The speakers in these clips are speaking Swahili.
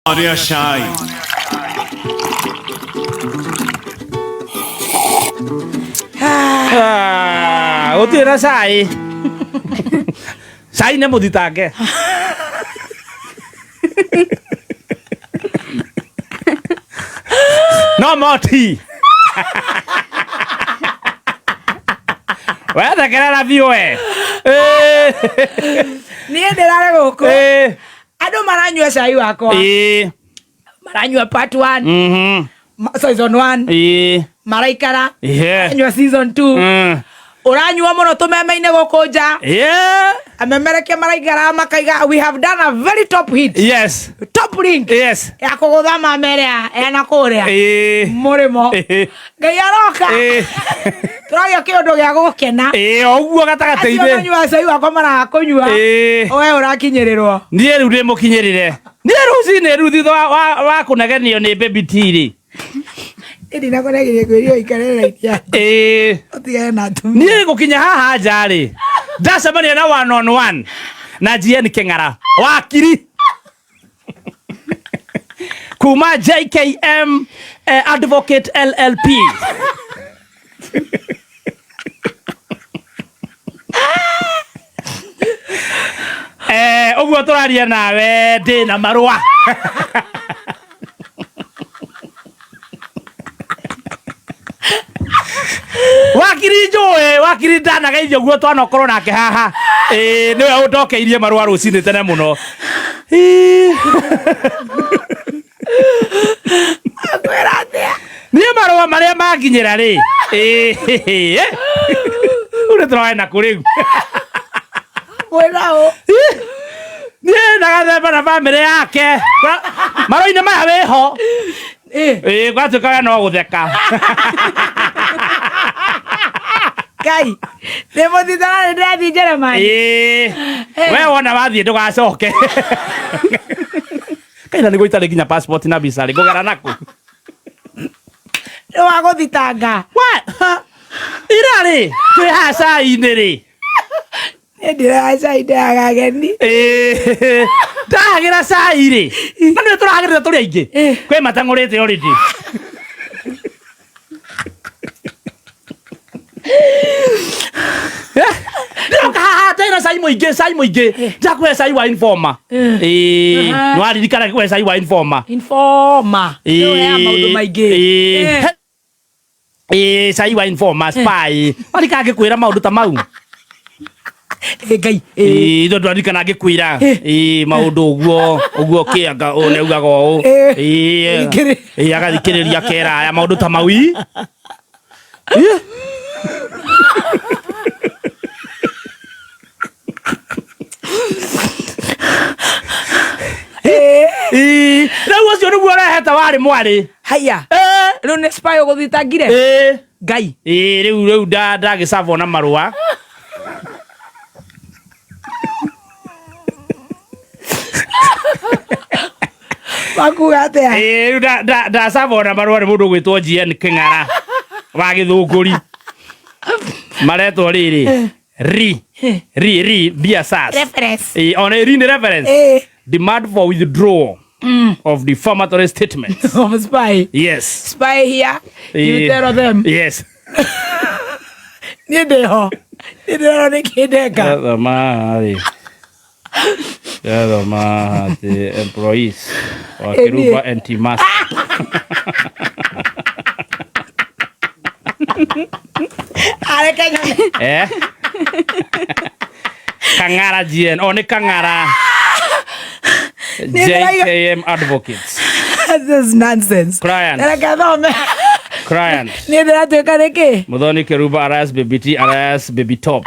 Maria Shai. Utira sai. Sai na mo ditake. No more tea. Wenda kerera biũ we. Niĩ ndĩrare gũkũ andũ maranyua cai wakwa, maranyua part 1 season 1 maraikara maranyua season 2 uranyua mũno tũmeme-inĩ gũkũ nja amemerekia maraikara makaiga we have done a very top hit. Yes. Top link. Yes. Ya kũgũtha mamerea ena kũrĩa mũrĩmo Ngai aroka tũragĩa kĩũndũ gĩa gũkena ũguo gatagatĩ-inĩ acio manyua cai wakwa marakũnyua we ũrakinyĩrĩrwo. Niĩ rĩu ndĩmũkinyĩrĩre niĩ rũcinĩ rĩu thutha wa kũnegenio nĩ baby tea-rĩ ndinakonegirie kwĩrio ikarĩra ũtigane na atumia. Niĩ gũkinya haha nja-rĩ ndacemania na 1-on-1 na GN Kĩng'ara wakiri kuma JKM Advocate LLP. Ũguo tũraria nawe ndĩna marũa. Wakiri njũĩ wakiri ndanageithio guo twanokorwo nake haha nĩwe ũndokeirie marũa rũcinĩ tene mũno. Akwĩra atĩa? Niĩ marũa marĩa manginyĩra-rĩ ũrĩ tũroe na kũrĩu mwĩra ũ niĩ na Gathemba na bamĩrĩ yake marũa-inĩ maya wĩho gwatuĩka we no gũtheka. Ngai ndĩmũthitana nĩndĩrathiĩ Jeremani. We wona wathiĩ ndũgacoke. Kaina nĩguo itarĩ nginya passport na visa-rĩ ngũgera naku nĩ wagũthitanga ira-rĩ twĩ haha cai-inĩ-rĩ nĩ ndĩraga cai ndĩraga ageni ndahagĩra cai-rĩ na nĩwe tũrahagĩrĩra tũrĩ aingĩ kwĩ matang'ũrĩte already. Ndĩroka haha tena cai mũingĩ ndakũhe cai wa Informer. Nĩwaririkana ngĩkũhe cai wa Informer. Informer nĩũheaga maũndũ maingĩ. Cai wa Informer spy warika ngĩkwĩra maũndũ ta mau. Ngai Ito ndwarikana ngĩkwĩra maũndũ ũguo kĩanga ũneugaga ũũ agathikĩrĩria keraya maũndũ ta mau. Rĩu ũcio nĩguo ũrehete warĩ mwarĩ. haya rĩu nĩ spy ũgũthitangire Ngai. Rĩu ndagĩcabwo na marũa wakuga atĩa? rĩu ndacabwo na marũa nĩ mũndũ gwĩtwo GN Kĩng'ara wa Gĩthũngũri maretwo rĩrĩ ri dear sas reference ona ri nĩ reference demand for withdrawal of defamatory statements of spy. yes Spy here you tell them yes niĩ ndĩho nĩ kĩndeka Yathoma the employees wa Kiruba Anti-Mask. Kang'ara GN nĩ Kang'ara JKM Advocates. This is nonsense. Client. Client. Niĩ ndĩratuĩka nĩkĩ? Muthoni Kiruba alias Baby T alias Baby Top.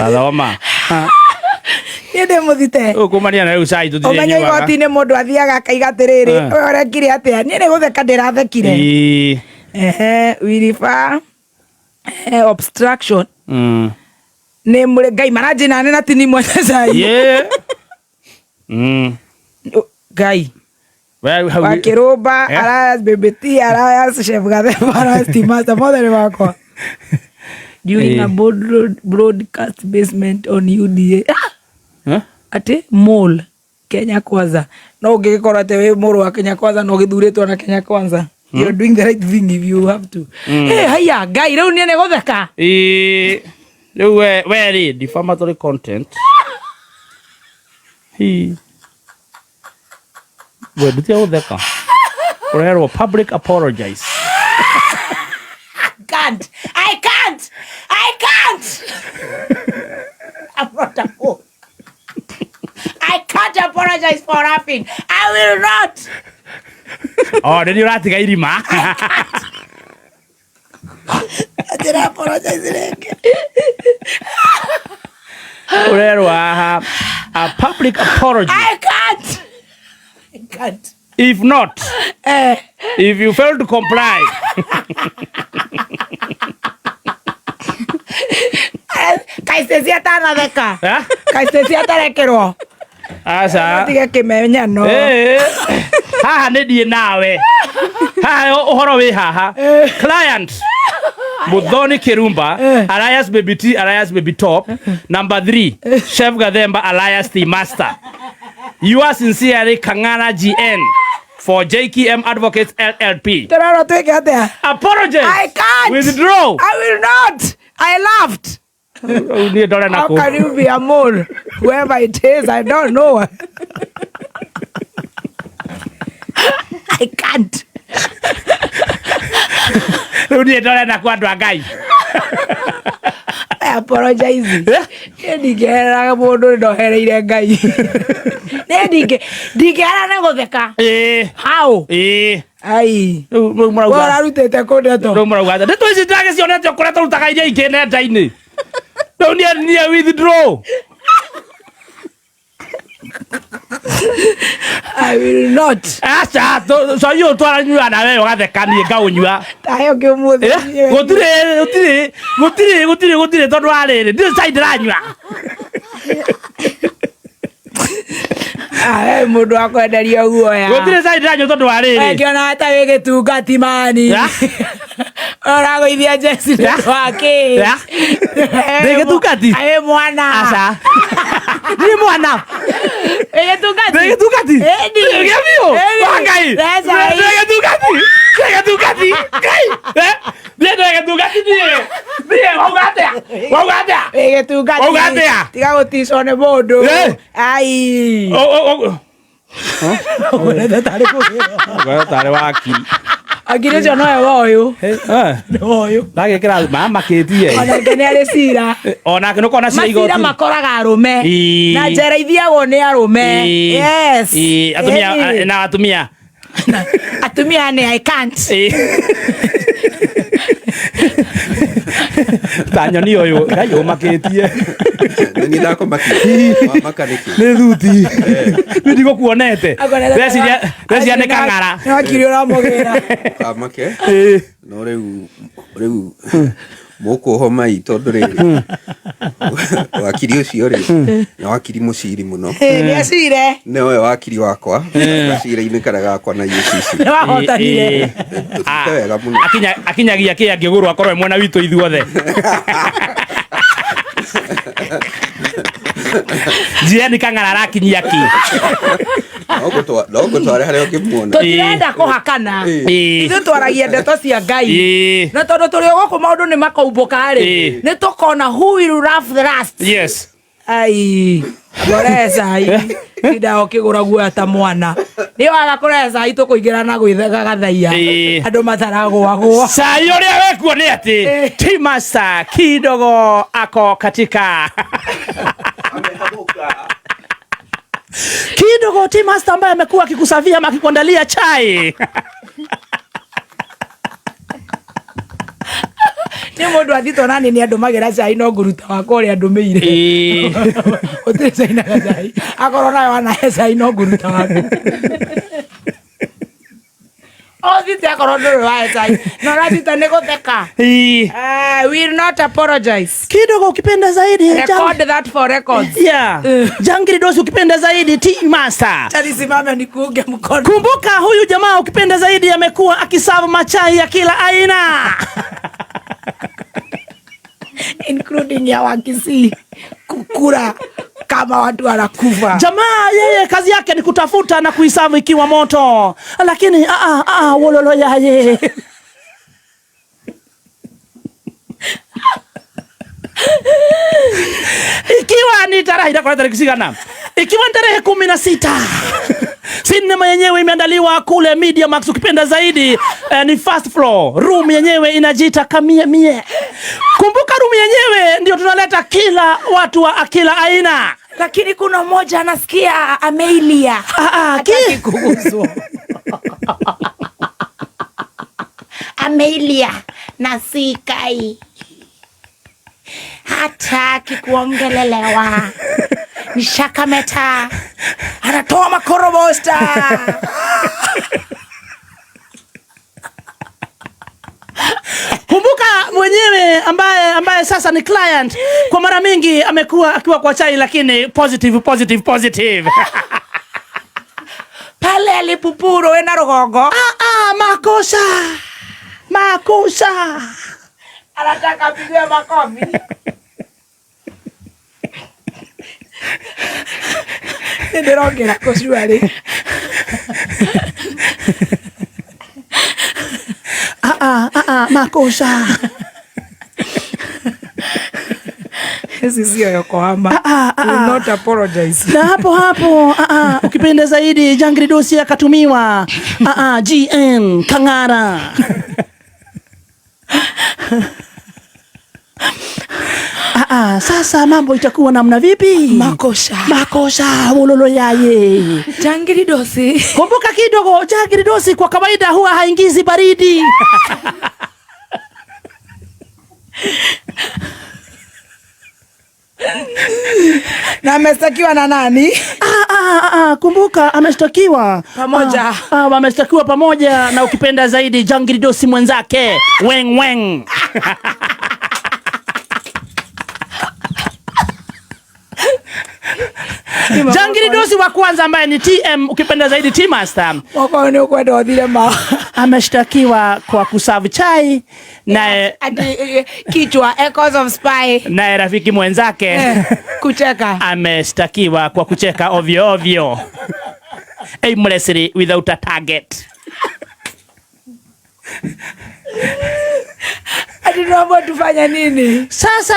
Athoma. Niĩ ndĩmũthite. Ũkumania na rĩu cai tũthiĩ nyuaga. Ũmenye igoti-inĩ mũndũ athiaga akaiga atĩrĩrĩ ũrekire atĩa? Niĩ nĩgũtheka ndĩrathekire. We refer obstruction. Nĩ mũrĩ Ngai maranjĩna nĩ na tini mwanya cai. Ngai. Wa Kiruba alias Baby T alias Chef Gathemba alias Timasta mothe nĩ wakwa. During a broadcast basement on UDA. ati mole Kenya Kwanza no ungikora te we moro wa Kenya Kwanza no githuritwo na Kenya Kwanza. You're doing the right thing if you have to. Hey, haya guy reu ni ne gotheka reu we defamatory content we dutia gotheka or public apologize. I can't I'm not a fool. I can't apologize for laughing. I will not. Oh, then you're ratiga irima. I did apologize. A public apology. I can't. If not, if you fail to comply, Kaistesia tana deka. Kaistesia tarekero. Asa. Tiga kimenya no. Haha nedie nawe. Haha ohoro we haha. Client. Mudhoni Kirumba, alias Baby T, alias Baby Top. Number 3, Chef Gademba, alias T Master. You are sincerely Kangana GN for JKM Advocates LLP. Apologize. I can't. Withdraw. I will not. I laughed. How can you be a mole? Whoever it is, I don't know. I can't. I apologize. Ndigera mundu ndohereire Ngai. Ndigera na gotheka. How? Ai. Wala rutete kodeto. Ro marauga. Ndeto ici ndage cionete ukoretwo rutaga iria ingĩ nenda-inĩ. No nie withdraw. I will not. Acha, so you twara nyua na wewe ugathekanie ngaunyua. Tayo kimuthi. Gutire tondu ariri. Ndio side ranyua. Mundu akwenderia guoya. Gutire side ranyua tondu ariri. Ngiona hata we gitungati mani. Ora goithia Jesse wake. Gitungati. Aye mwana. Acha. Ni mwana. Gitungati. Ndio. Wangai. Gitungati. Kai. Gitungati ni. Waugatea. Gitungati. Tiga guticone mundu. Ai. Tare waki. Agire jo noe woyu. Woyu. Ndagikira mama ketie. Ona ngene ari cira. Ona kino kona cia igoti. Macira makoraga arume. Na njera ithiagwo ni arume. Yes. Atumia ni I can't. Tanyoni uyu gayo maketie. Ni ndako makiti. Makaniki. Ni thuti. Ndigo kuonete. Recia ne kangara. No kirio ra mugira. Make. No reu moko homa itondu riri. Wakiri ucio ri. Na wakiri muciri muno. Ni acire. Ne we wakiri wakwa. Acire imekaraga akwa na UCC. Ni wahotanire. Wega muno. Akinyagia ki angigurwa korwe mwena witu ithuothe. Jiani kangara rakinyia ki. Logo tware haria ukimuona. Tutirenda kuhakana. Ithu twaragia ndeto cia Ngai. Na tondu turi guku maundu ni makaumbuka ri. Ni tukona who will laugh the last. Yes. Ai. Goreza ai. Nda okigura guoya ta mwana. Ni waga kureza ai tukuingira na gwithega gathaia. Andu mataragwa. Sai uria wekuo ni ati T Master kidogo ako katika kidogo T Master ambaye amekuwa akikusavia ama akikuandalia chai. Ni mundu athito nani ni andu magira cai no nguruta wako uri andu meire. Uti cai na cai. Akoro nayo ana cai no nguruta wako. Othite akoro nduru wa cai. No rathita ni gutheka. Will not apologize. Kidogo ukipenda zaidi. Record that for records. Yeah. Jangiri dosi ukipenda zaidi T Master. Chali simame nikuunge mkono. Kumbuka huyu jamaa ukipenda zaidi amekuwa akisavu machai ya kila aina. Including ya Wakisi, Kukura, kama watu wanakufa. Jamaa yeye kazi yake ni kutafuta na kuisavu ikiwa moto. Lakini wololo yaye. Ikiwa ni tarehe ikiwa tarehe 16 sinema yenyewe imeandaliwa kule Media Max, ukipenda zaidi ni first floor. Room yenyewe inajiita Kamie Mie. Kumbuka room yenyewe ndio tunaleta kila watu wa kila aina. Lakini kuna mmoja anasikia ameilia. Hataki kuuzwa. Ameilia na sikai. Hataki kuongelelewa. Ni shakameta. Anatoa makorobosta. Kumbuka mwenyewe ambaye sasa ni client kwa mara mingi amekuwa akiwa kwa chai, lakini positive. Pale alipupuro wena rogogo. Makosa. Anataka pigwe makofi. Ndirongera koshwari. Makosa. Hizi sio Yokohama. Will not apologize. Na hapo ukipenda zaidi Jangridosi akatumiwa GN Kangara. Sasa mambo itakuwa namna vipi? Makosa wololo yaye. Jangridosi. Kumbuka kidogo, Jangridosi kwa kawaida huwa haingizi baridi. Na amestakiwa na nani? Kumbuka amestakiwa pamoja. Amestakiwa pamoja na ukipenda zaidi Jangridosi mwenzake Weng. Jangridosi wa kwanza ambaye ni TM ukipenda zaidi T-Master. Wako ni kwenda odilema. Ameshtakiwa kwa kuserve chai na kichwa Echoes of Spy. Na rafiki mwenzake kucheka. Ameshtakiwa kwa kucheka ovyo. Aimlessly without a target. Adinaomba tufanya nini? Sasa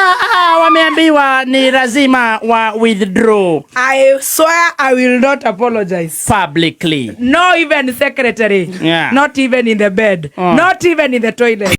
wameambiwa ni lazima wa withdraw. I swear I will not apologize publicly. No even secretary. Yeah. Not even in the bed. Not even in the toilet.